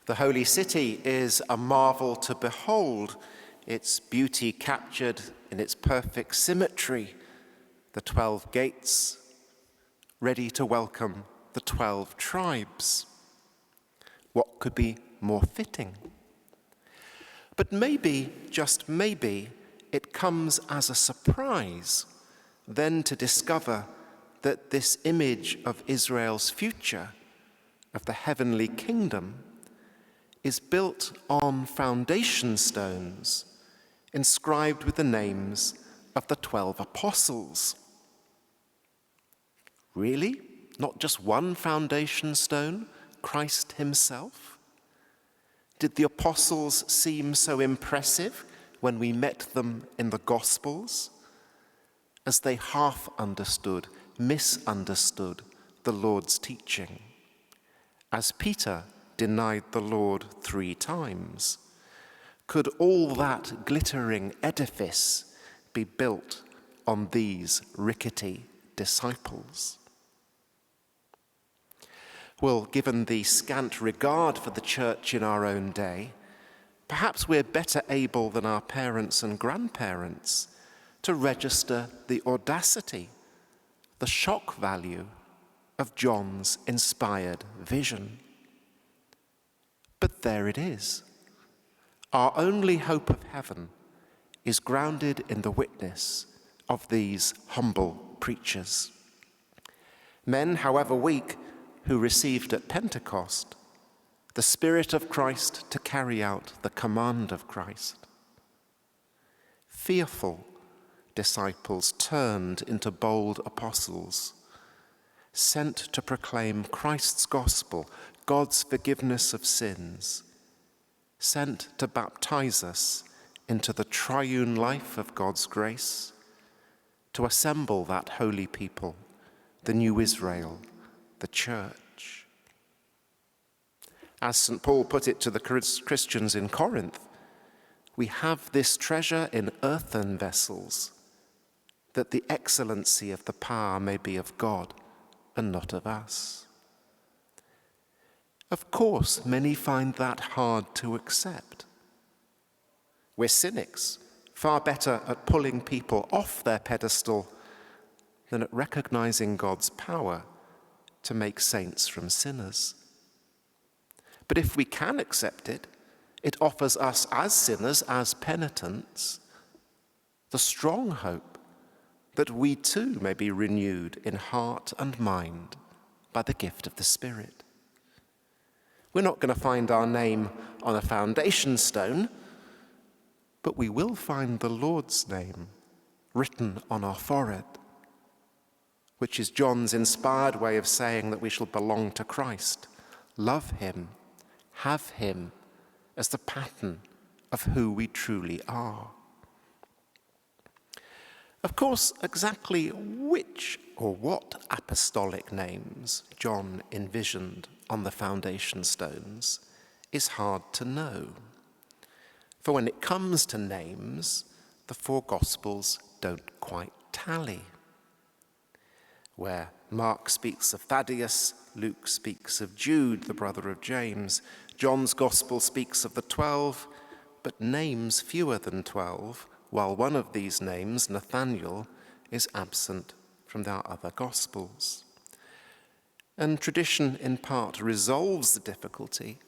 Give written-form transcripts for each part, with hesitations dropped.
The holy city is a marvel to behold, its beauty captured in its perfect symmetry, the 12 gates, ready to welcome the 12 tribes. What could be more fitting? But maybe, just maybe, it comes as a surprise then to discover that this image of Israel's future, of the heavenly kingdom, is built on foundation stones inscribed with the names of the 12 apostles. Really? Not just one foundation stone, Christ himself? Did the apostles seem so impressive when we met them in the Gospels, as they half understood, misunderstood the Lord's teaching? As Peter denied the Lord 3 times, could all that glittering edifice be built on these rickety disciples? Well, given the scant regard for the church in our own day, perhaps we're better able than our parents and grandparents to register the audacity, the shock value of John's inspired vision. But there it is. Our only hope of heaven is grounded in the witness of these humble preachers. Men, however weak, who received at Pentecost the Spirit of Christ to carry out the command of Christ. Fearful disciples turned into bold apostles, sent to proclaim Christ's gospel, God's forgiveness of sins, sent to baptize us into the triune life of God's grace, to assemble that holy people, the new Israel, the church. As St. Paul put it to the Christians in Corinth, we have this treasure in earthen vessels, that the excellency of the power may be of God and not of us. Of course, many find that hard to accept. We're cynics, far better at pulling people off their pedestal than at recognizing God's power to make saints from sinners. But if we can accept it, it offers us as sinners, as penitents, the strong hope that we too may be renewed in heart and mind by the gift of the Spirit. We're not going to find our name on a foundation stone, but we will find the Lord's name written on our forehead, which is John's inspired way of saying that we shall belong to Christ, love him, have him as the pattern of who we truly are. Of course, exactly which or what apostolic names John envisioned on the foundation stones is hard to know. For when it comes to names, the 4 Gospels don't quite tally. Where Mark speaks of Thaddeus, Luke speaks of Jude, the brother of James, John's Gospel speaks of the 12, but names fewer than 12, while one of these names, Nathanael, is absent from our other Gospels. And tradition in part resolves the difficulty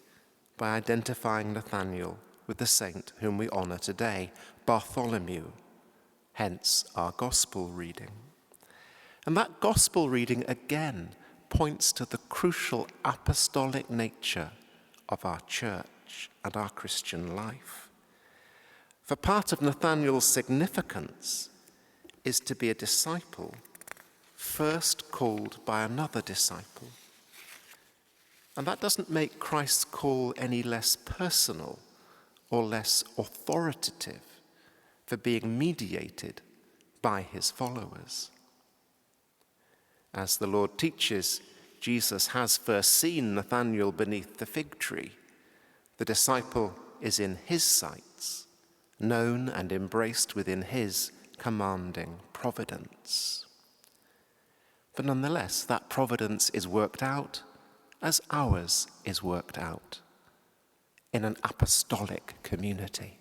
by identifying Nathanael with the saint whom we honor today, Bartholomew, hence our Gospel reading. And that Gospel reading again points to the crucial apostolic nature of our church and our Christian life. For part of Nathanael's significance is to be a disciple first called by another disciple. And that doesn't make Christ's call any less personal or less authoritative for being mediated by his followers. As the Lord teaches, Jesus has first seen Nathanael beneath the fig tree. The disciple is in his sights, known and embraced within his commanding providence. But nonetheless, that providence is worked out as ours is worked out. in an apostolic community.